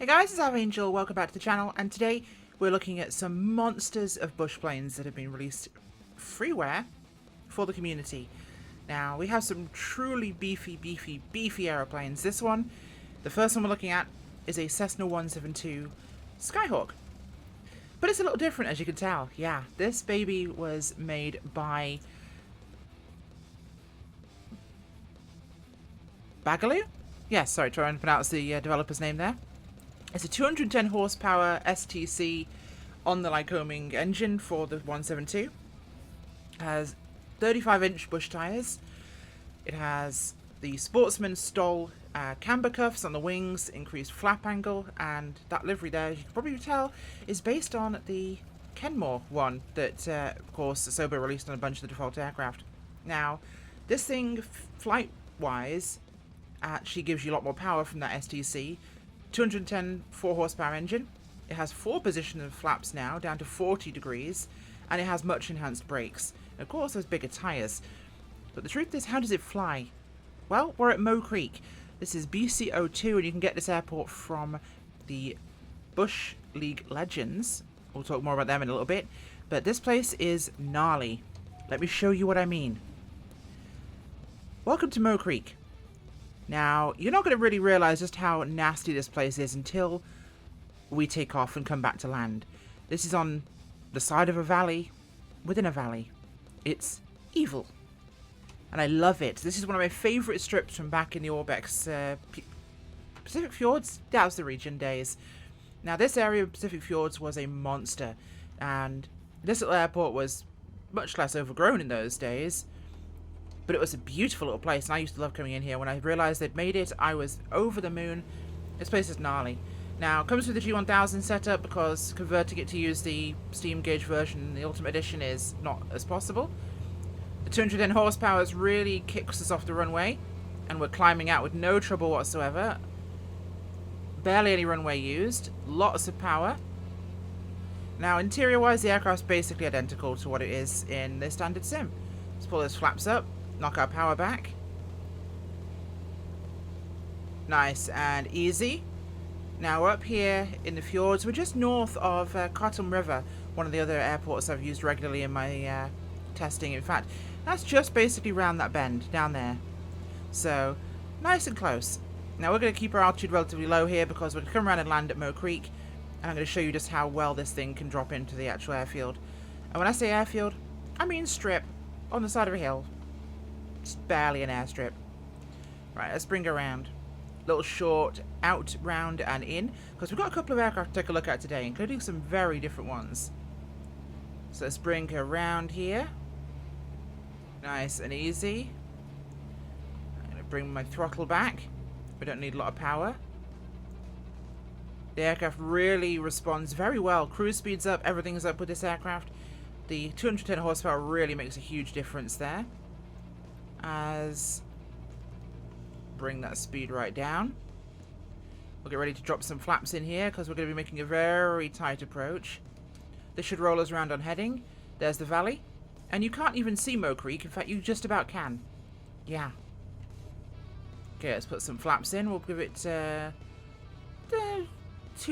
Hey guys, it's Angel. Welcome back to the channel, and today we're looking at some monsters of bush planes that have been released freeware for the community. Now, we have some truly beefy aeroplanes. This one, the first one we're looking at, is a Cessna 172 Skyhawk. But it's a little different, as you can tell. Yeah, this baby was made by Bagaloo? Yes, sorry, trying to pronounce the developer's name there. It's a 210 horsepower STC on the Lycoming engine for the 172. It has 35-inch bush tyres. It has the Sportsman Stoll camber cuffs on the wings, increased flap angle, and that livery there, as you can probably tell, is based on the Kenmore one that, of course, Asobo released on a bunch of the default aircraft. Now, this thing, flight-wise, actually gives you a lot more power from that STC. 210 4-horsepower engine. It has 4 position of flaps now, down to 40 degrees, and it has much enhanced brakes. And of course, there's bigger tyres. But the truth is, how does it fly? Well, we're at Moe Creek. This is BC02, and you can get this airport from the Bush League Legends. We'll talk more about them in a little bit. But this place is gnarly. Let me show you what I mean. Welcome to Moe Creek. Now, you're not going to really realize just how nasty this place is until we take off and come back to land. This is on the side of a valley, within a valley. It's evil. And I love it. This is one of my favorite strips from back in the Orbex Pacific Fjords. That was the region days. Now, this area of Pacific Fjords was a monster. And this little airport was much less overgrown in those days. But it was a beautiful little place, and I used to love coming in here. When I realized they'd made it, I was over the moon. This place is gnarly. Now, it comes with the G1000 setup because converting it to use the steam gauge version, the Ultimate Edition, is not as possible. The 210 horsepower really kicks us off the runway, and we're climbing out with no trouble whatsoever. Barely any runway used. Lots of power. Now, interior-wise, the aircraft's basically identical to what it is in the standard sim. Let's pull those flaps up. Knock our power back. Nice and easy. Now we're up here in the fjords. We're just north of Cotton River, one of the other airports I've used regularly in my testing. In fact, that's just basically round that bend down there. So, nice and close. Now we're going to keep our altitude relatively low here because we're going to come around and land at Moe Creek. And I'm going to show you just how well this thing can drop into the actual airfield. And when I say airfield, I mean strip on the side of a hill. It's barely an airstrip. Right, let's bring around. Little short out, round, and in. Because we've got a couple of aircraft to take a look at today, including some very different ones. So let's bring her around here. Nice and easy. I'm going to bring my throttle back. We don't need a lot of power. The aircraft really responds very well. Cruise speed's up, everything's up with this aircraft. The 210 horsepower really makes a huge difference there. As bring that speed right down. We'll get ready to drop some flaps in here because we're going to be making a very tight approach. This should roll us around on heading. There's the valley. And you can't even see Moe Creek. In fact, you just about can. Yeah. Okay, let's put some flaps in. We'll give it 2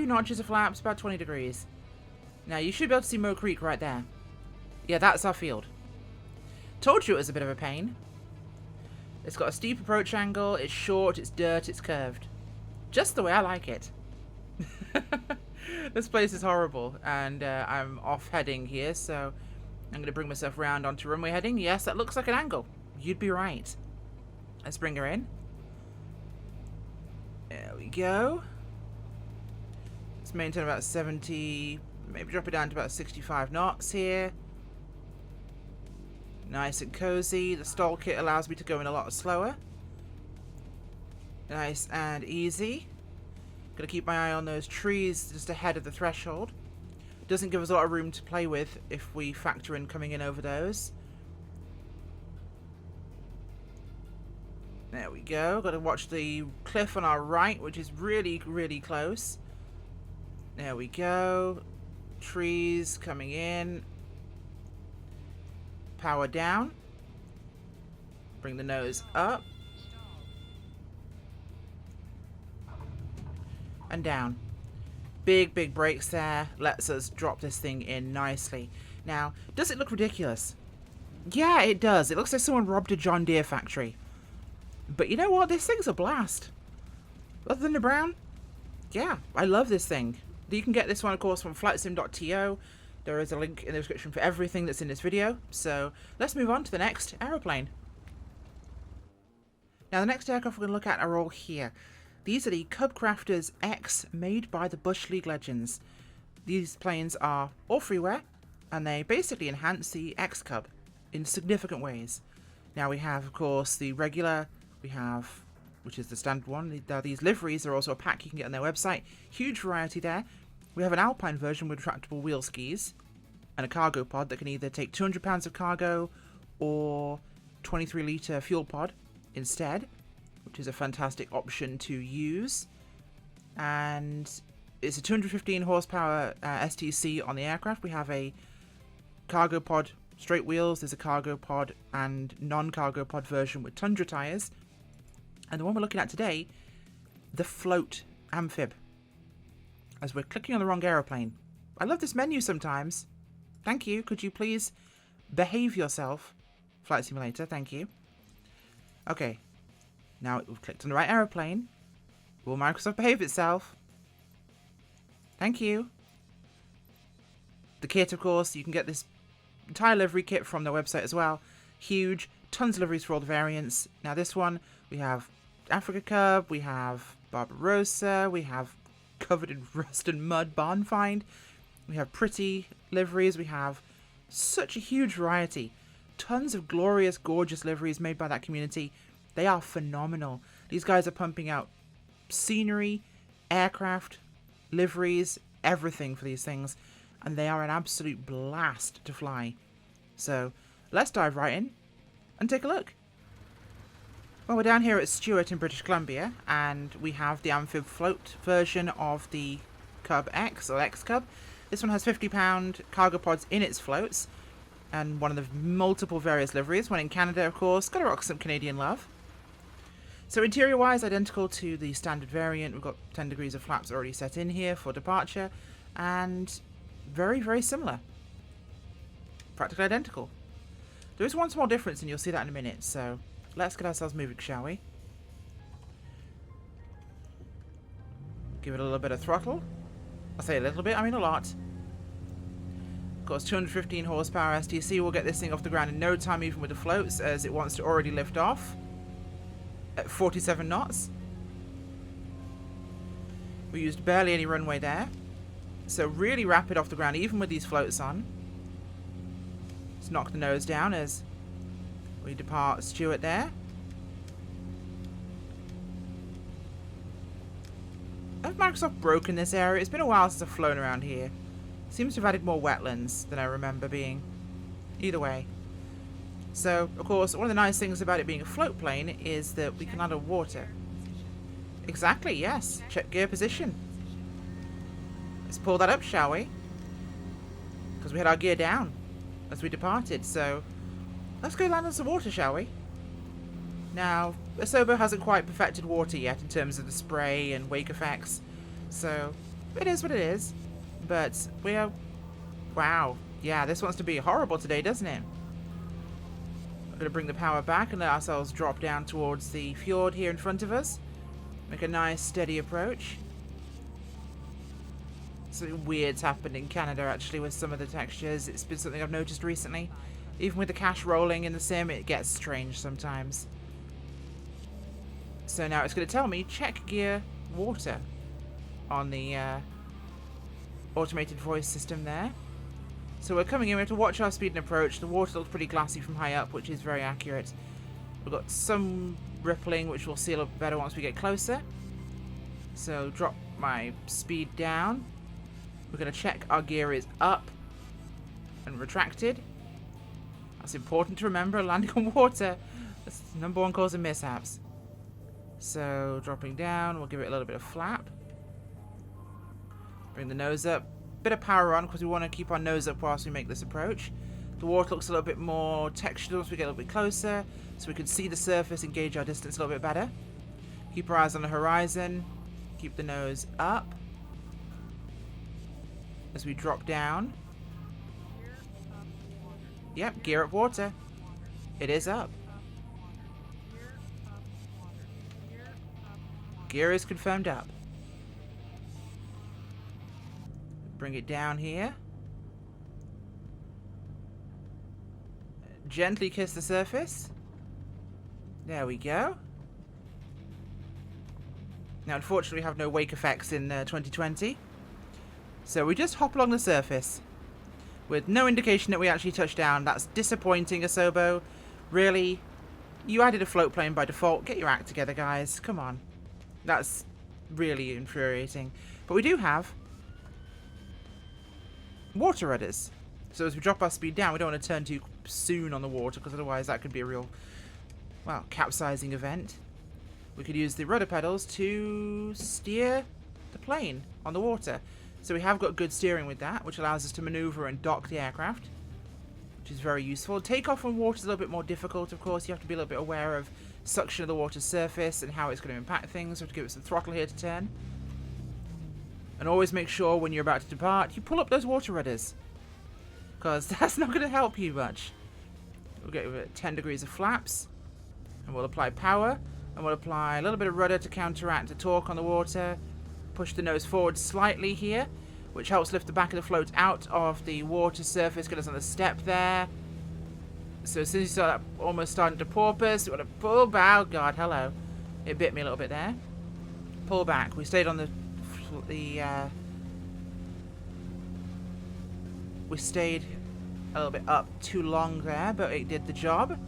notches of flaps, about 20 degrees. Now, you should be able to see Moe Creek right there. Yeah, that's our field. Told you it was a bit of a pain. It's got a steep approach angle, it's short, it's dirt, it's curved. Just the way I like it. This place is horrible, and I'm off heading here, so I'm going to bring myself around onto runway heading. Yes, that looks like an angle. You'd be right. Let's bring her in. There we go. Let's maintain about 70, maybe drop it down to about 65 knots here. Nice and cozy. The stall kit allows me to go in a lot slower. Nice and easy. Gotta keep my eye on those trees just ahead of the threshold. Doesn't give us a lot of room to play with if we factor in coming in over those. There we go. Gotta watch the cliff on our right, which is really, really close. There we go. Trees coming in. Power down. Bring the nose up. and down. big brakes there lets us drop this thing in nicely. Now, does it look ridiculous? Yeah, it does. It looks like someone robbed a John Deere factory. But you know what? This thing's a blast. Other than the brown, yeah, I love this thing. You can get this one, of course, from flightsim.to. There is a link in the description for everything that's in this video. So let's move on to the next aeroplane. Now, the next aircraft we're going to look at are all here. These are the Cub Crafter X made by the Bush League Legends. These planes are all freeware, and they basically enhance the X Cub in significant ways. Now we have, of course, the regular, we have, which is the standard one. These liveries are also a pack you can get on their website. Huge variety there. We have an Alpine version with retractable wheel skis and a cargo pod that can either take 200 pounds of cargo or 23-litre fuel pod instead, which is a fantastic option to use. And it's a 215 horsepower STC on the aircraft. We have a cargo pod, straight wheels. There's a cargo pod and non-cargo pod version with Tundra tyres. And the one we're looking at today, the Float Amphib. As we're clicking on the wrong aeroplane. I love this menu sometimes. Thank you. Could you please behave yourself? Flight Simulator, thank you. Okay. Now we've clicked on the right aeroplane. Will Microsoft behave itself? Thank you. The kit, of course, you can get this entire livery kit from their website as well. Huge. Tons of liveries for all the variants. Now this one, we have Africa Cub, we have Barbarossa, we have covered in rust and mud barn find. We have pretty liveries. We have such a huge variety. Tons of glorious, gorgeous liveries made by that community. They are phenomenal. These guys are pumping out scenery, aircraft, liveries, everything for these things. And they are an absolute blast to fly. So let's dive right in and take a look. Well, we're down here at Stewart in British Columbia, and we have the Amphib Float version of the Cub X, or X Cub. This one has 50-pound cargo pods in its floats, and one of the multiple various liveries. One in Canada, of course. Gotta rock some Canadian love. So interior-wise, identical to the standard variant. We've got 10 degrees of flaps already set in here for departure, and very similar. Practically identical. There is one small difference, and you'll see that in a minute, so let's get ourselves moving, shall we? Give it a little bit of throttle. I say a little bit, I mean a lot. Of course, 215 horsepower STC will get this thing off the ground in no time, even with the floats, as it wants to already lift off at 47 knots. We used barely any runway there. So really rapid off the ground, even with these floats on. Let's knock the nose down as we depart Stewart there. Have Microsoft broken this area? It's been a while since I've flown around here. Seems to have added more wetlands than I remember being. Either way. So, of course, one of the nice things about it being a float plane is that we can add water. Exactly, yes. Check gear position. Let's pull that up, shall we? Because we had our gear down as we departed, so let's go land on some water, shall we? Now, Asobo hasn't quite perfected water yet in terms of the spray and wake effects, so it is what it is. But we are... Wow. Yeah, this wants to be horrible today, doesn't it? I'm going to bring the power back and let ourselves drop down towards the fjord here in front of us. Make a nice, steady approach. Something weird's happened in Canada, actually, with some of the textures. It's been something I've noticed recently. Even with the cache rolling in the sim, it gets strange sometimes. So now it's going to tell me, check gear water on the automated voice system there. So we're coming in, we have to watch our speed and approach. The water looks pretty glassy from high up, which is very accurate. We've got some rippling, which we'll see a little better once we get closer. So drop my speed down. We're going to check our gear is up and retracted. That's important to remember, landing on water. That's number one cause of mishaps. So dropping down, we'll give it a little bit of flap. Bring the nose up. Bit of power on because we want to keep our nose up whilst we make this approach. The water looks a little bit more textured once we get a little bit closer, so we can see the surface and gauge our distance a little bit better. Keep our eyes on the horizon. Keep the nose up. as we drop down. Yep, gear up water. It is up. Gear is confirmed up. Bring it down here. Gently kiss the surface. There we go. Now, unfortunately, we have no wake effects in 2020. So we just hop along the surface with no indication that we actually touched down. That's disappointing, Asobo. Really? You added a float plane by default. Get your act together, guys. Come on. That's really infuriating. But we do have water rudders. So as we drop our speed down, we don't want to turn too soon on the water, because otherwise that could be a real, well, capsizing event. We could use the rudder pedals to steer the plane on the water. So we have got good steering with that, which allows us to maneuver and dock the aircraft, which is very useful. Takeoff on water is a little bit more difficult, of course. You have to be a little bit aware of suction of the water's surface and how it's going to impact things. So we have to give it some throttle here to turn. And always make sure when you're about to depart, you pull up those water rudders, because that's not going to help you much. We'll get 10 degrees of flaps, and we'll apply power, and we'll apply a little bit of rudder to counteract the torque on the water. Push the nose forward slightly here, which helps lift the back of the float out of the water surface, get us on the step there. So as soon as you start almost starting to porpoise, we want to pull back. Oh god, hello. It bit me a little bit there. Pull back. We stayed on we stayed a little bit up too long there, but it did the job.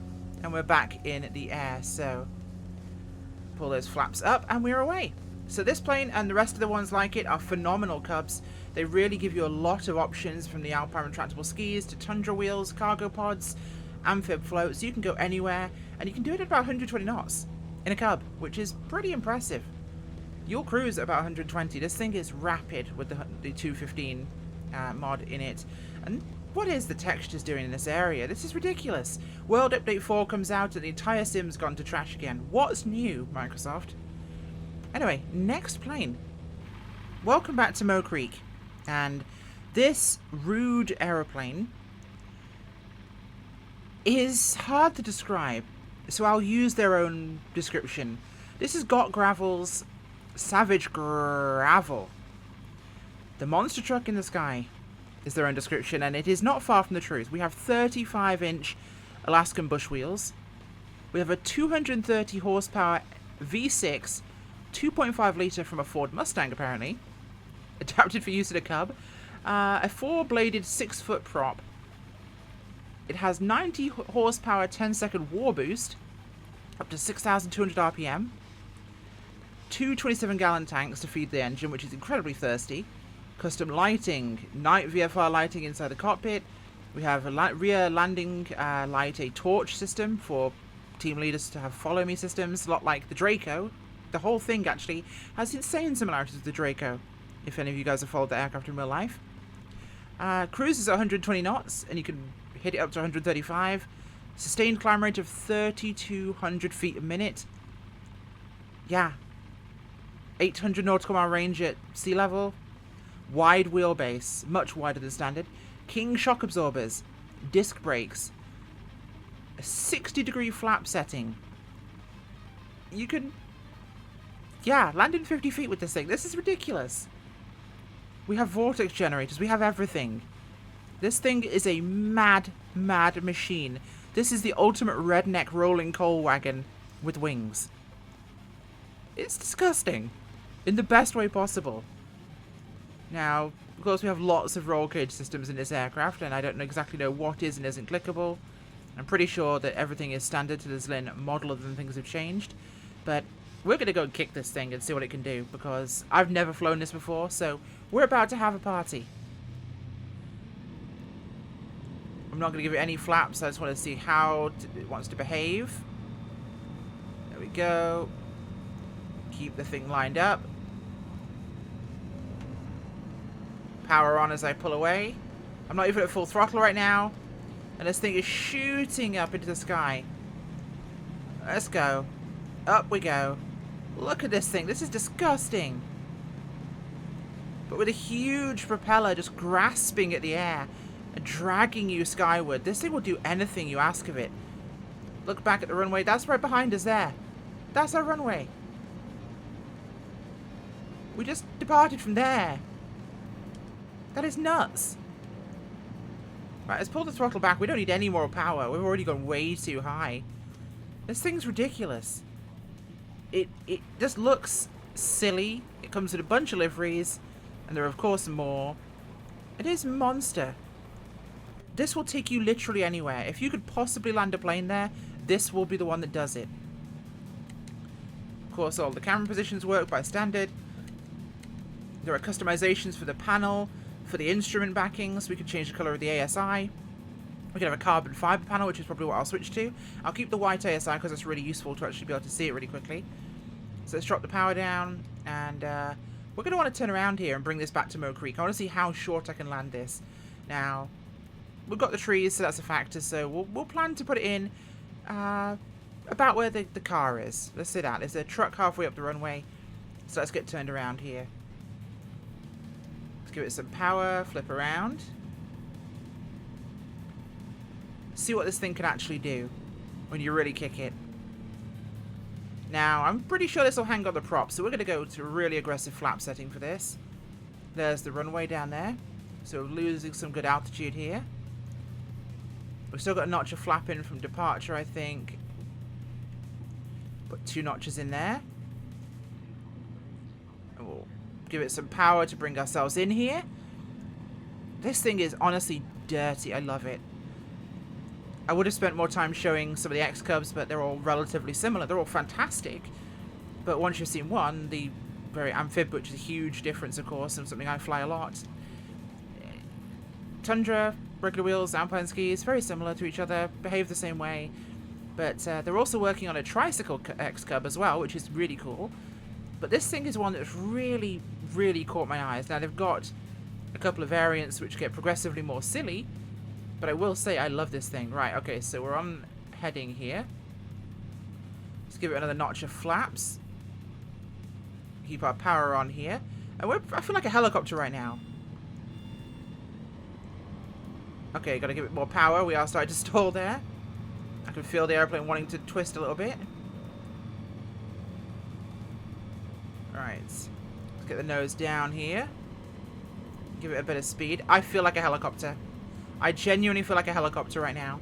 And we're back in the air, so pull those flaps up and we're away. So this plane and the rest of the ones like it are phenomenal Cubs. They really give you a lot of options, from the Alpine retractable skis to tundra wheels, cargo pods, Amphib Float. So you can go anywhere, and you can do it at about 120 knots in a Cub, which is pretty impressive. You'll cruise at about 120. This thing is rapid with the 215 mod in it. And what is the textures doing in this area? This is ridiculous. World Update 4 comes out and the entire sim's gone to trash again. What's new, Microsoft? Anyway, next plane. Welcome back to Mo Creek. And this rude aeroplane is hard to describe, so I'll use their own description. This is Grravel's Savage Grravel. The monster truck in the sky is their own description, and it is not far from the truth. We have 35-inch Alaskan bush wheels. We have a 230 horsepower V6, 2.5 litre from a Ford Mustang, apparently, adapted for use in a Cub. A 4-bladed 6-foot prop. It has 90 horsepower 10-second war boost, up to 6,200 RPM. Two 27-gallon tanks to feed the engine, which is incredibly thirsty. Custom lighting, night VFR lighting inside the cockpit. We have a rear landing light, a torch system for team leaders to have follow me systems, a lot like the Draco. The whole thing actually has insane similarities with the Draco, if any of you guys have followed the aircraft in real life. Cruises at 120 knots, and you can hit it up to 135. Sustained climb rate of 3,200 feet a minute. Yeah. 800 nautical mile range at sea level. Wide wheelbase, much wider than standard. King shock absorbers. Disc brakes. A 60-degree flap setting. You can... yeah, land in 50 feet with this thing. This is ridiculous. We have vortex generators. We have everything. This thing is a mad, mad machine. This is the ultimate redneck rolling coal wagon with wings. It's disgusting. In the best way possible. Now, of course, we have lots of roll cage systems in this aircraft, and I don't exactly know what is and isn't clickable. I'm pretty sure that everything is standard to the Zlin model, other than things have changed. But we're going to go and kick this thing and see what it can do, because I've never flown this before, so we're about to have a party. I'm not going to give it any flaps. I just want to see how it wants to behave. There we go. Keep the thing lined up. Power on as I pull away. I'm not even at full throttle right now. And this thing is shooting up into the sky. Let's go. Up we go. Look at this thing. This is disgusting. but with a huge propeller just grasping at the air and dragging you skyward. This thing will do anything you ask of it. Look back at the runway. That's right behind us there. That's our runway. We just departed from there. That is nuts. Right, let's pull the throttle back. We don't need any more power. We've already gone way too high. This thing's ridiculous. It just looks silly. It comes with a bunch of liveries, and there are of course more. It is a monster. This will take you literally anywhere. If you could possibly land a plane there, this will be the one that does it. Of course, all the camera positions work by standard. There are customizations for the panel, for the instrument backings. We can change the color of the ASI. We can have a carbon fiber panel, which is probably what I'll switch to. I'll keep the white ASI because it's really useful to actually be able to see it really quickly. So let's drop the power down, and we're going to want to turn around here and bring this back to Moe Creek. I want to see how short I can land this. Now, we've got the trees, so that's a factor, so we'll plan to put it in about where the car is. Let's see that. There's a truck halfway up the runway, so let's get turned around here. Let's give it some power, flip around. See what this thing can actually do when you really kick it. Now, I'm pretty sure this will hang on the prop, so we're going to go to a really aggressive flap setting for this. There's the runway down there, so we're losing some good altitude here. We've still got a notch of flapping from departure, I think. Put 2 notches in there. And we'll give it some power to bring ourselves in here. This thing is honestly dirty. I love it. I would have spent more time showing some of the X-Cubs, but they're all relatively similar. They're all fantastic. But once you've seen one, the very Amphib, which is a huge difference, of course, and something I fly a lot. Tundra, regular wheels, alpine skis, very similar to each other, behave the same way. But they're also working on a tricycle X-Cub as well, which is really cool. But this thing is one that's really, really caught my eyes. Now, they've got a couple of variants which get progressively more silly, but I will say I love this thing. Right, okay, so we're on heading here. Let's give it another notch of flaps. Keep our power on here. And I feel like a helicopter right now. Okay, gotta give it more power. We are starting to stall there. I can feel the airplane wanting to twist a little bit. Alright. Let's get the nose down here. Give it a bit of speed. I feel like a helicopter. I genuinely feel like a helicopter right now.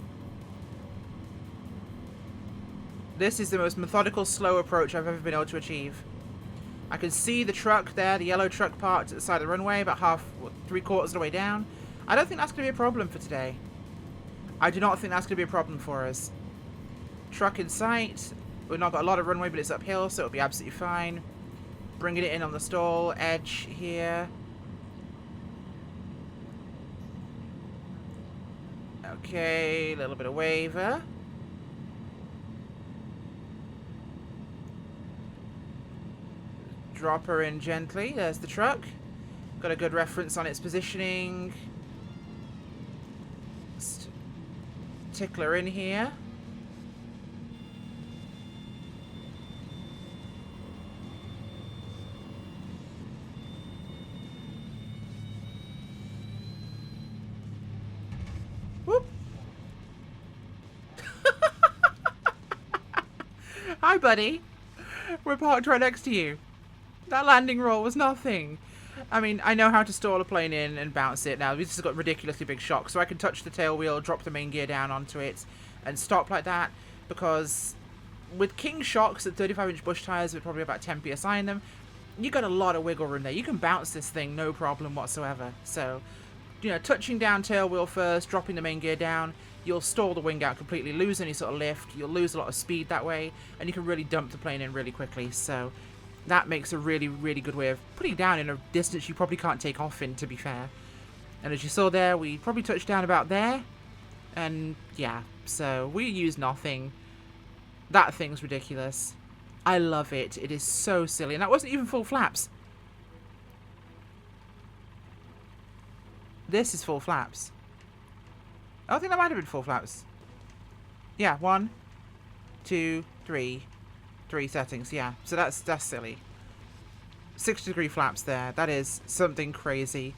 This is the most methodical, slow approach I've ever been able to achieve. I can see the truck there, the yellow truck parked at the side of the runway, about 3/4 of the way down. I don't think that's going to be a problem for today. I do not think that's going to be a problem for us. Truck in sight. We've not got a lot of runway, but it's uphill, so it'll be absolutely fine. Bringing it in on the stall edge here. Okay, a little bit of waver. Drop her in gently. There's the truck. Got a good reference on its positioning. Just tickle her in here. Whoop. Hi, buddy. We're parked right next to you. That landing roll was nothing. I mean, I know how to stall a plane in and bounce it now. We've just got ridiculously big shocks, so I can touch the tail wheel, drop the main gear down onto it, and stop like that, because with King shocks at 35-inch bush tires with probably about 10 psi in them, you got a lot of wiggle room there. You can bounce this thing no problem whatsoever. So, you know, touching down tail wheel first, dropping the main gear down, you'll stall the wing out completely, lose any sort of lift, you'll lose a lot of speed that way, and you can really dump the plane in really quickly. So that makes a really, really good way of putting down in a distance you probably can't take off in, to be fair. And as you saw there, we probably touched down about there. And yeah, so we use nothing. That thing's ridiculous. I love it. It is so silly. And that wasn't even full flaps. This is full flaps. I think that might have been full flaps. Yeah, 1, 2, 3. 3 settings, yeah. So that's silly. 60-degree flaps there. That is something crazy.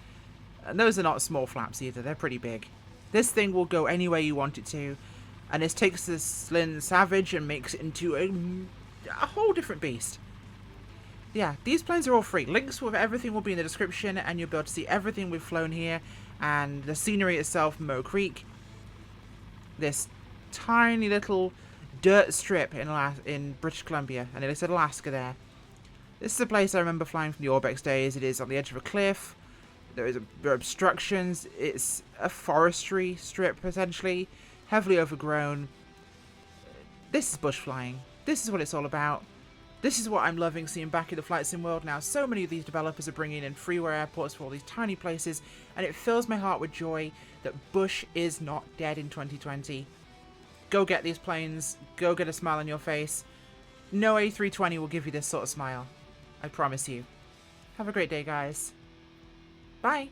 And those are not small flaps either. They're pretty big. This thing will go anywhere you want it to. And this takes this Lynn Savage and makes it into a whole different beast. Yeah, these planes are all free. Links with everything will be in the description, and you'll be able to see everything we've flown here. And the scenery itself, Moe Creek. This tiny little dirt strip in British Columbia. And it said Alaska there. This is a place I remember flying from the Orbex days. It is on the edge of a cliff. There are obstructions. It's a forestry strip, essentially. Heavily overgrown. This is bush flying. This is what it's all about. This is what I'm loving seeing back in the flight sim world now. So many of these developers are bringing in freeware airports for all these tiny places, and it fills my heart with joy that bush is not dead in 2020. Go get these planes. Go get a smile on your face. No A320 will give you this sort of smile. I promise you. Have a great day, guys. Bye.